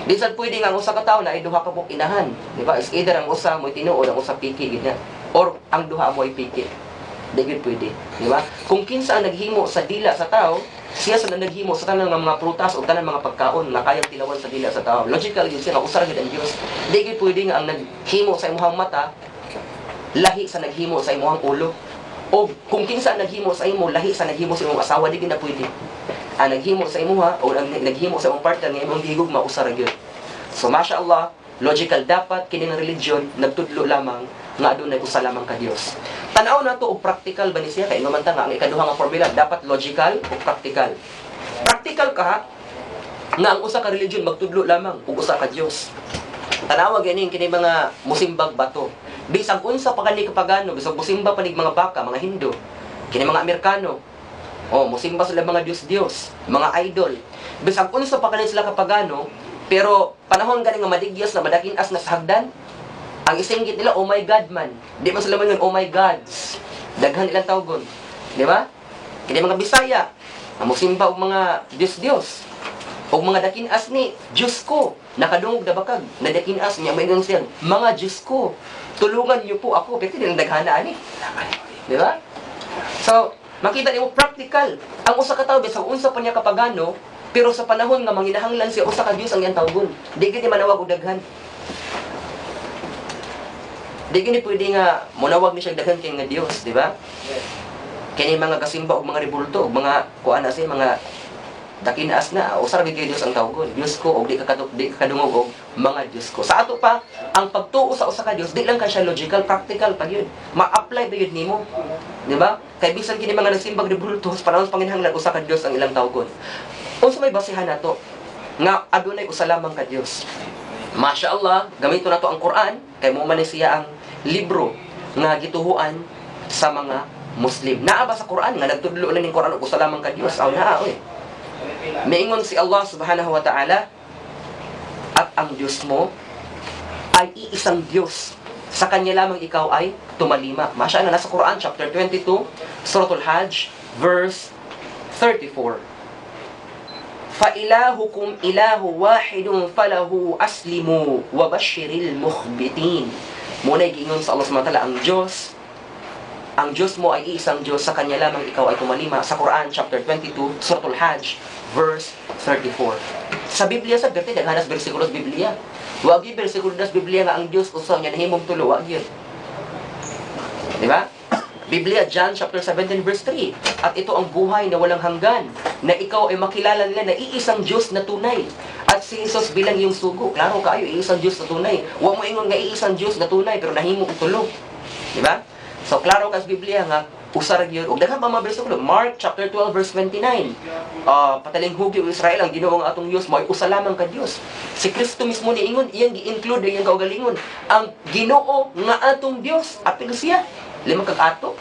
Bisan pwede nga ang usa ka tawo na ay duha ka buok inahan, di ba? Is either ang usa mo'y tinuod, ang usa piki gid na, or ang duha mo ay piki. Di gid pwede, di ba? Kung kinsa ang naghimo sa dila sa tao, siya sa naghimo sa tanan nga mga prutas o tanan mga pagkaon na kayang tilawan sa dila sa tao. Logical yun siya nga usar gid ang Dios. Di gid pwede nga ang naghimo sa imong mata lahi sa naghimo sa imong ulo. O kung kinsa ang naghimo sa imo lahi sa naghimo sa imong asawa, di gid na pwede. Ang naghimo sa imuha o ang naghimo sa imong partner nga imong higugma usar gyud. So mashallah, logical dapat kining religion nagtudlo lamang nga adunay usa lamang ka Dios. Tan-aw nato og practical ba ni siya kay inumanta nga ang ikaduha nga formula dapat logical o practical. Practical ka nga ang usa ka religion magtudlo lamang og usa ka Dios. Tanawa ganing kini mga musimbag bato. Bisag unsa pa kani kapagano, bisag musimba panig mga baka, mga Hindu, kini mga Amerikano. Musimba sila mga Diyos-Diyos, mga idol. Bisag unsa pa kani sila kapagano, pero panahon gani nga madigyas na madakin-as na sa hagdan, ang isinggit nila, oh my God man. Di man sila man yun, oh my gods. Daghan ilang tawgon. Di ba? Kini mga Bisaya, ang musimba og mga Diyos-Diyos. Og mga dakin-as ni, Diyos ko, nakadungog na bakag, na dakin-as niya, may nung siya, mga Diyos ko, tulungan niyo po ako, pero nilang daghana ani. Di ba? So, makita niyo practical. Ang usa ka tawo sa unsa pa niya kapagano, pero sa panahon nga manginahanglan siya usa ka Dios ang iyang tawgon. Di gid manawag og daghan. Di gid pwede nga monawag ni siya daghan kay nga Dios, di ba? Kini mga kasimba og mga rebulto, og mga kuan na siya, mga dakin-as na usar gid kay Dios ang tawgon. Dios ko og di ka kadungog og mga Dios ko. Sa ato pa ang pagtuo sa usa ka Dios, di lang ka siya logical, practical pa yun. Ma-apply ba yun nimo? Di ba? Kay bisan kini mga nagsimbag rebulto sa panahon panginahanglan usa ka Dios ang ilang tawgon. Unsa may basihan nato nga adunay usa lamang ka Dios? Mashallah, gamito nato ang Quran kay mo man siya ang libro nga gituhuan sa mga Muslim. Naa ba sa Quran nga nagtudlo lang ning Quran og usa lamang ka Dios? Aw naa oy. Miingon si Allah subhanahu wa ta'ala, at ang Diyos mo ay iisang Diyos. Sa Kanya lamang ikaw ay tumalima. Masya na nasa Quran, chapter 22, Suratul Hajj, verse 34. فَإِلَهُكُمْ إِلَهُ وَاحِدٌ فَلَهُ أَسْلِمُوا وَبَشِّرِ الْمُخْبِتِينَ. Muna'y giingon sa Allah subhanahu wa ta'ala, ang Diyos mo ay isang Diyos, sa Kanya lamang ikaw ay tumalima. Sa Quran, chapter 22, Suratul Hajj, verse 34. Sa Biblia, sa gati, naghanas bersikulo sa Biblia. Wag yung bersikulo sa Biblia nga ang Diyos usaw niya nahimong tulo, wag yun. Di ba? Biblia, John chapter 17, verse 3. At ito ang buhay na walang hanggan, na ikaw ay makilala nila na iisang Diyos na tunay. At si Jesus bilang iyong sugo. Klaro kayo, iisang Diyos na tunay. Huwag mo ingon nga iisang Diyos na tunay, pero nahimong tulo. Di ba? So, klaro ka sa Biblia nga, usar yun. O daghan pa mga bersikulo. Mark chapter 12, verse 29. Pataling hugyo Israel, ang Ginoo nga atong Diyos, may usa lamang ka Diyos. Si Kristo mismo ni ingon, iyang gi-include, iyang kaugalingon. Ang Ginoo nga atong Diyos, apil siya. Lima kag ato.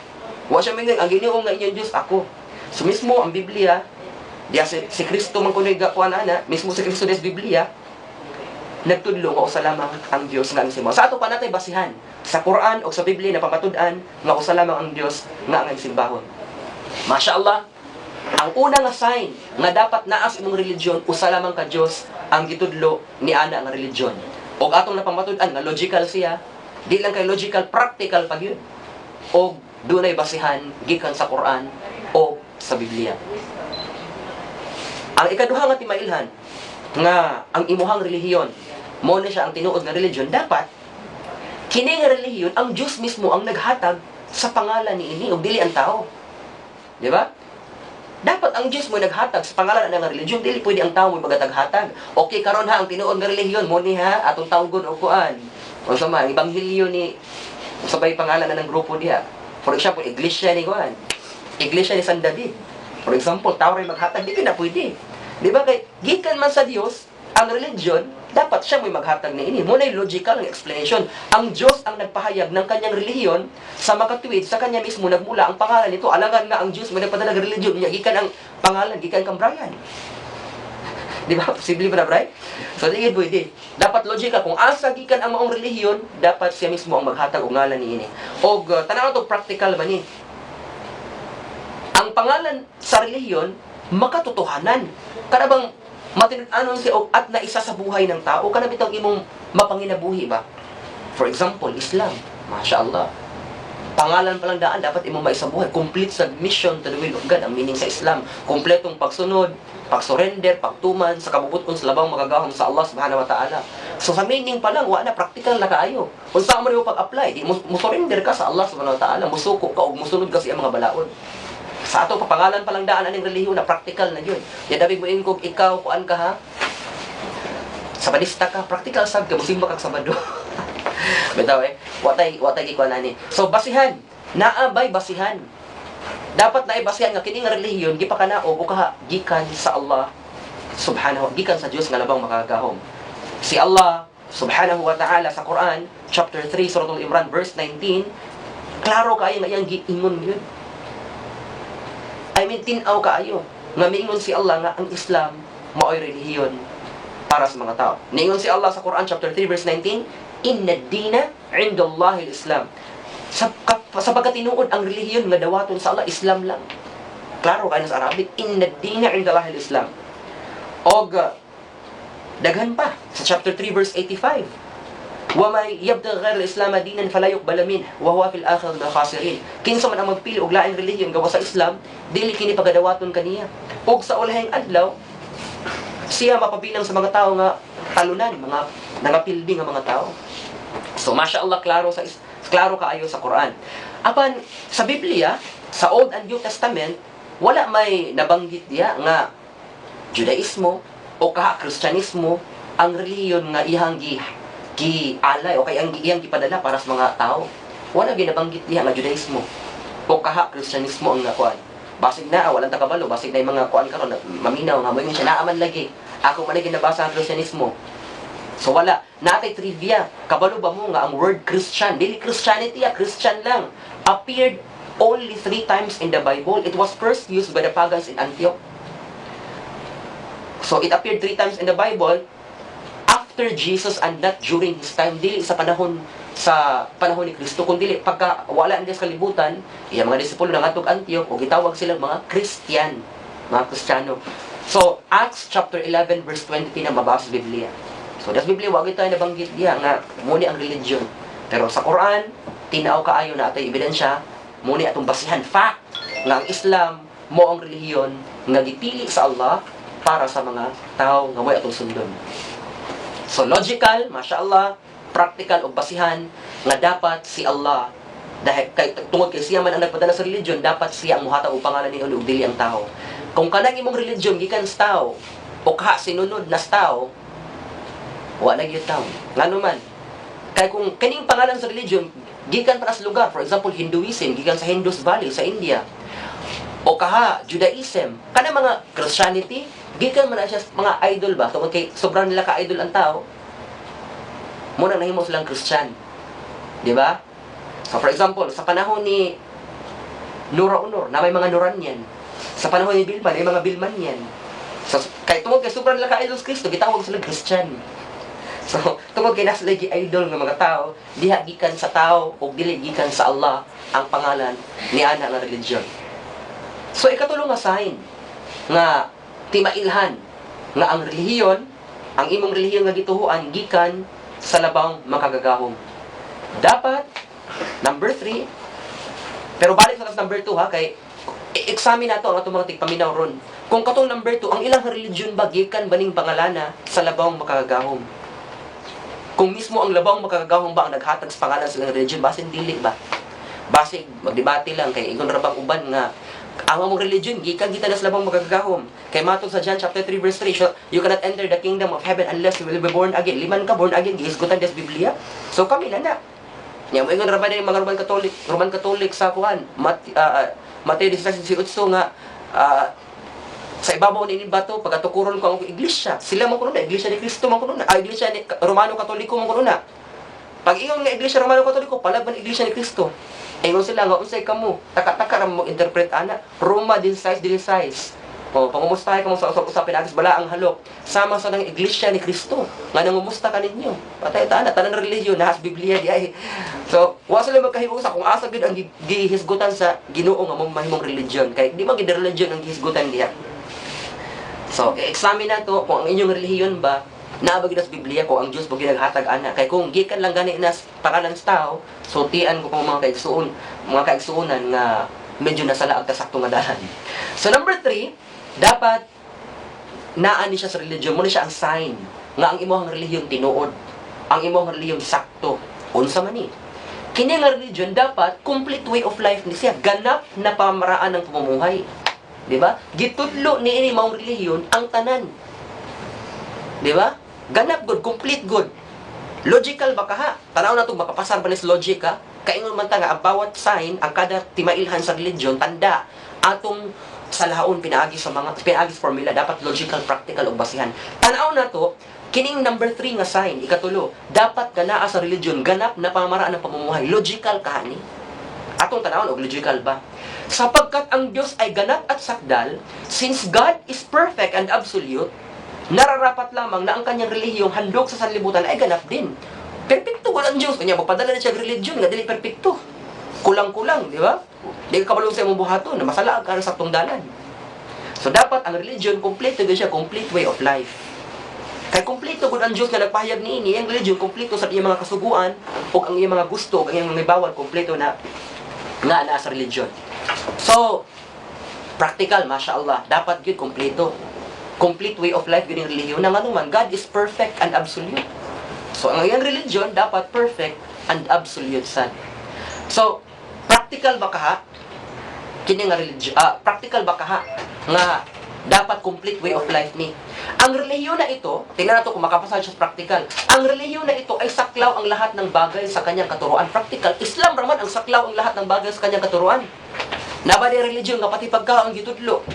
Wa siya mingon, ang Ginoo nga inyong Diyos, ako. So mismo, ang Biblia, diya si Kristo man kuno'y gakuan ana, mismo si Kristo des Biblia, nagtudlo nga usa lamang ang Dios nga ang simbahan. Sa ato pa natay basihan sa Quran o sa Biblia na pamatud-an nga usa lamang ang Dios nga ang simbahon. Mashallah, ang una nga sign nga dapat naa sa imong religion usa lamang ka Dios ang gitudlo ni ana nga religion. Og atong napamatud-an nga logical siya, di lang kay logical, practical pag yun. Og dunay basihan gikan sa Quran o sa Biblia. Ang ikaduha nga timailhan nga ang imuhang relihiyon mo na siya ang tinuod nga religion, dapat kini nga relihiyon ang Diyos mismo ang naghatag sa pangalan ni ini ug dili ang tao. Di ba? Dapat ang Diyos mo naghatag sa pangalan ng religion, dili pwede ang tao mo magatag-hatag. Okay, karon ha ang tinuod nga relihiyon mo ni ha atong tawgon og kuan. Unsa man ang ebanghelyo ni sabay pangalan na ng grupo diha. For example, iglesia ni kuan. Iglesia ni San David. For example, tao ray maghatag, di na pwede. Di ba kay gikan man sa Dios ang religion, dapat siya may maghatag ni ini. Muna yung logical ng explanation. Ang Diyos ang nagpahayag ng kanyang relihiyon sa makatuwid, sa kanya mismo nagmula ang pangalan nito. Alangan nga ang Diyos may nagpadala ng relihiyon niya, gikan ang pangalan, gikan kang Brian. Di ba? Posible ba na, Brian? So, di pwede. Dapat logical. Kung asa gikan ang maong relihiyon, dapat siya mismo ang maghatag og ngalan ni ini. O, tanaw to practical ba ni? Ang pangalan sa relihiyon, makatotohanan. Kada bang Matinud-anon si og at na isa sa buhay ng tao kana bitong imong mapanginabuhi ba. For example, Islam, mashallah. Pangalan pa lang daan, dapat imong maisabuhay. Complete submission to the will of God, ang meaning sa Islam. Kompletong pagsunod, pagsurrender, pagtuman, sa kabubuton sa labang magagahom sa Allah subhanahu wa ta'ala. So sa meaning pa lang, wala, practical na kaayo. Kung saan mo rin pag-apply, di mo surrender ka sa Allah subhanahu wa ta'ala, musuko ka o musunod ka sa iyang mga balaod. Sa ato, papangalan pa lang daan, aning relihiyon na practical na yun. Yan dabi mo kung ikaw, kuan ka ha? Sabadista ka, practical sab ka, musimba kag Sabado. Bitaw watay gikuan ani. So basihan, naabay basihan. Dapat naay basihan nga kini nga relihiyon gipakanaog o kaha gikan sa Allah subhanahu gikan sa Dios nga labang makagahom. Si Allah subhanahu wa ta'ala sa Quran chapter 3 surah Al-Imran verse 19, klaro kaayo nga iyang giingon yun. I mean tin-aw kaayo nga miingon si Allah nga ang Islam maoy relihiyon para sa mga tao. Niingon si Allah sa Quran chapter 3 verse 19, Inna ad-dina 'inda Allah al-Islam. Sa pagkatinuod ang relihiyon nga dawaton sa Allah Islam lang. Klaro kay sa Arabic, Inna ad-dina 'inda Allah al-Islam. Og daghan pa sa chapter 3 verse 85. Wa may yabtaghi ghayra al-Islam dinan fala yuqbal minhu wa huwa fil akhirati minal khasirin. Kinsa man ang magpili og laing relihiyon gawa sa Islam, dili kini pagadawaton kaniya. Og sa ulahing adlaw, siya mapabilang sa mga tao nga talunan, mga nangapildi nga mga tao. So, mashallah, klaro kaayo sa Quran. Apan, sa Biblia, sa Old and New Testament, wala may nabanggit diya nga Judaismo o kaha Kristyanismo ang relihiyon nga ihang gialay o kay ang iyang gipadala para sa mga tao. Wala ginabanggit diya nga Judaismo o kaha Kristyanismo ang nakuan. Basig na, walang takabalo, basig na yung mga kuan karon maminaw nga mo yun siya naaman lagi. Ako man lagi nabasa ang Kristyanismo. So wala, natay trivia. Kabalo ba mo nga ang word Christian, dili Christianity, Christian lang, appeared only 3 times in the Bible. It was first used by the pagans in Antioch. So it appeared 3 times in the Bible after Jesus and not during his time. Dili sa panahon ni Kristo, kung dili pagka wala ang sa kalibutan, yung mga disipulo ng atog Antioch o gitawag silang mga Christian, mga Kristiyano. So Acts chapter 11 verse 20 na mabasa sa Biblia. So, das Biblia, wag ito ay nabanggit diya nga muni ang religion. Pero sa Quran, tinaaw kaayo na atay ebidensya, muni atong basihan fact nga ang Islam mo ang relihiyon nga gipili sa Allah para sa mga tao nga mo'y atong sundon. So, logical, mashallah, practical o basihan nga dapat si Allah, dahil tungod kay siya man ang nagpadala sa religion, dapat siya ang muhatag og pangalan ni ug dili ang tao. Kung kanang imong religion gikan sa tao o kaha sinunod na sa tao, wala gyud tao. Ngano man, kay kung kaning pangalan sa religion gikan para sa lugar, for example Hinduism gikan sa Indus Valley sa India, o kaha Judaism, kana mga Christianity gikan man siya mga idol ba, tungod kay sobrang nila ka idol ang tao, mo na nahimo silang Christian, di ba? So for example sa panahon ni Nora Honor na may mga Noranyan, sa panahon ni Bilman may mga Bilmanyan. So kay tungod kay sobrang nila ka idol sa Kristo, gitawag sila Christian. So, tungkol kay nasa lagi idol ng mga tao, diha gikan sa tao o dili gikan sa Allah ang pangalan ni ana nga religion. So, ikatulong nga sign nga timailhan nga ang relihiyon, ang imong relihiyon nga gituhuan gikan sa labang makagagahom. Dapat number 3. Pero balik sa number 2 ha, kay i-examine nato ang atong mga tigpaminaw ron. Kung katong number 2, ang ilang religion ba gikan baning pangalana sa labang makagagahom? Kung mismo ang labang makagagahong ba ang naghatag sa pangalan sa religion, basin dili ba? Basig, magdebate lang, kay ingon rabang uban nga, ang among religion, gikan kita na sa labang makagagahom. Kay matod sa John chapter 3 verse 3, you cannot enter the kingdom of heaven unless you will be born again. Liman ka, born again, gihisgutan des Biblia. So kami na na. Nga mo ingon rabang yung mga Roman Catholic sa kuhan, Mateo 16:18 nga, sa ibabaw ni bato pagatukuron ko ang iglesia, sila man kuno na iglesia ni Kristo man kuno na, iglesia ni Romano Katoliko man kuno na. Pag ingon nga iglesia Romano Katoliko palaban iglesia ni Kristo, ingon sila nga unsay kamo taka-taka ra mo interpret ana Roma din size. O pangumustahay ka mo sa usap-usapin agis bala ang halok sama sa nang iglesia ni Kristo nga nangumusta ka ninyo patay tanan tanan relihiyon nahas Biblia di ay. So wa sila magkahiusa kung asa gid ang gihisgutan sa Ginoo nga mahimong religion, kay di man gid religion ang gihisgutan diha. So, i-examine na to kung ang inyong relihiyon ba naabag na sa Biblia ko ang Diyos mo ginaghatag ana. Kay kung gikan lang gani na pangalan sa tao, so tian ko kung mga kaigsuonan nga medyo nasala ang kasakto nga dalan. So number 3, dapat naani siya sa religion mo, siya ang sign nga ang imong relihiyon tinuod, ang imong relihiyon sakto. Unsa man ni? Kini nga religion dapat complete way of life ni siya, ganap na pamaraan ng pamumuhay. Di ba? Gitudlo ni ini maong relihiyon ang tanan. Di ba? Ganap good, complete good. Logical ba ka ha? Tanaw na ito, makapasar ba ni logic ha? Kaingon man ta nga, ang bawat sign, ang kada timailhan sa religion, tanda, atong salahon pinaagi sa formula, dapat logical, practical, o basihan. Tanaw na to, kining number 3 nga sign, ikatulo, dapat ganaa sa religion, ganap na pamamaraan ng pamumuhay. Logical ka ni? Atong tanawon, og logical ba? Sapagkat ang Diyos ay ganap at sakdal, since God is perfect and absolute, nararapat lamang na ang kanyang relihiyong handog sa sanlibutan ay ganap din. Perpekto wala ang Diyos. Kanya, magpadala na siya religion nga dili perpekto. Kulang-kulang, di ba? Di ka kabalong sa imong buhaton na masala ka sa tungdalan. So, dapat ang religion, kompleto din siya, complete way of life. Kaya kompleto gud ang Diyos na nagpahayag niini, ang religion, kompleto sa iyang mga kasuguan, o ang iyang mga gusto, o ang iyang mga bawal, kompleto na nga sa religion. So, practical, mashallah, dapat yun, kompleto. Complete way of life, yun yung religion. Nang ano man, God is perfect and absolute. So, ang iyang religion, dapat perfect and absolute sad. So, practical ba ka ha? Kini nga religion, practical ba ka ha? Nga, dapat complete way of life ni. Ang relihiyon na ito, tingnan nato kung makapasal siya sa practical. Ang relihiyon na ito ay saklaw ang lahat ng bagay sa kanyang katuruan. Practical, Islam raman ang saklaw ang lahat ng bagay sa kanyang katuruan. Nabali religion nga pati pagkaon gitudlo.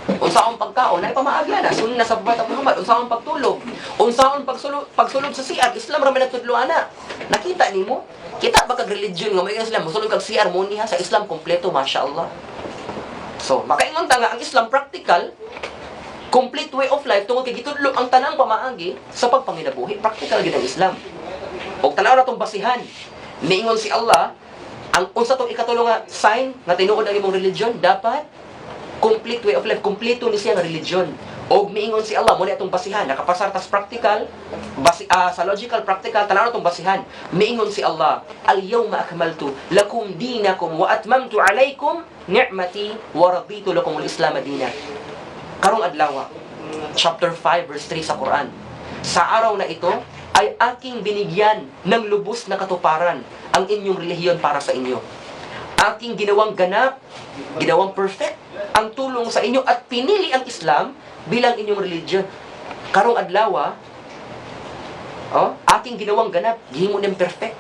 Unsaon pagkaon na pamaagya na sunna sa Propeta Muhammad, unsaon pagtulog, unsaon pagsulod sa CR, Islam ra man nagtudlo ana. Nakita nimo? Kita ba kag religion nga may Islam mosulod kag CR mo niha sa Islam kompleto, mashallah. So, makaingon ta nga ang Islam practical, complete way of life tungod kay gitudlo ang tanang pamaagi sa pagpanginabuhi, practical gid ang Islam. Og tanaw na tong basihan. Niingon si Allah, ang unsa tong ikatulo nga sign nga tinuod ang imong religion, dapat complete way of life, kompleto ni siya nga religion. Og miingon si Allah, muna itong basihan, nakapasar tas practical, sa logical, practical, tanaw na itong basihan. Miingon si Allah, al-yawma akmaltu lakum dinakum wa atmamtu alaykum ni'mati wa raditu lakum al-islam dina. Karong adlaw, chapter 5, verse 3 sa Quran. Sa araw na ito, ay aking binigyan ng lubos na katuparan ang inyong relihiyon para sa inyo. Aking ginawang ganap, ginawang perfect ang tulong sa inyo at pinili ang Islam bilang inyong religion. Karong adlaw, aking ginawang ganap, gihimo niyang perfect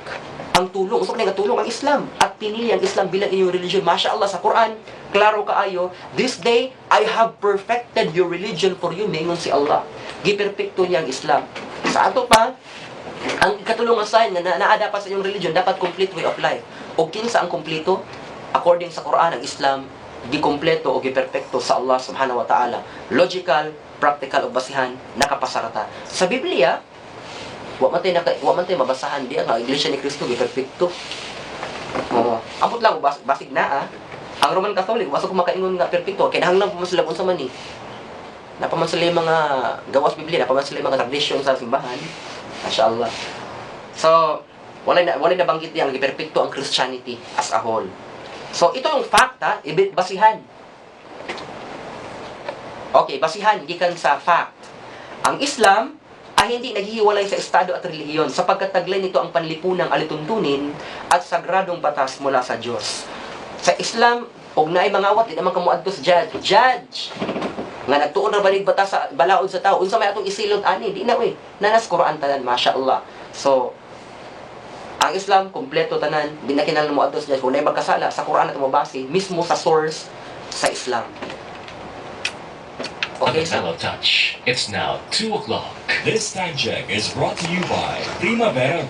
ang tulong. Usap na nga tulong ang Islam at pinili ang Islam bilang inyong religion. Mashallah, sa Quran, klaro kaayo, this day I have perfected your religion for you, mingon si Allah. Giperpekto niya ang Islam. Sa ato pa, ang katulong nga sign na naadapat sa inyong religion, dapat complete way of life. O kinsa ang kompleto? According sa Quran, ang Islam, gikompleto o giperpekto sa Allah subhanahu wa ta'ala. Logical, practical o basihan, nakapasarata. Sa Biblia, wa man tay mabasahan diya nga Iglesia ni Cristo giperpekto. Ambot lang basig na Ang Roman Catholic, wasa ko makaingon nga perpekto, kay nahanglang pa man sila unsa man ni. Napaman sila yung mga gawas Biblia, napaman sila yung mga tradisyon sa simbahan. Mashallah. So, walay na banggit diyan giperpekto ang Christianity as a whole. So, ito yung fact, basihan. Okay, basihan, gikan sa fact. Ang Islam ay hindi naghihiwalay sa estado at relihiyon sapagkat taglay nito ang panlipunang alituntunin at sagradong batas mula sa Diyos. Sa Islam, og naay mangawat, di naman kamuadto sa judge. Nga nagtuon ra banig batas sa balaod sa tao. Unsa may atong isilot ani? Di na nanas Quran tanan, mashallah. So, ang Islam, kompleto tanan, binakinal mo atos dyan. Kung na'y magkasala, sa Quran at mabase, mismo sa source sa Islam. Okay, so touch. It's now 2 o'clock. This time check is brought to you by Primavera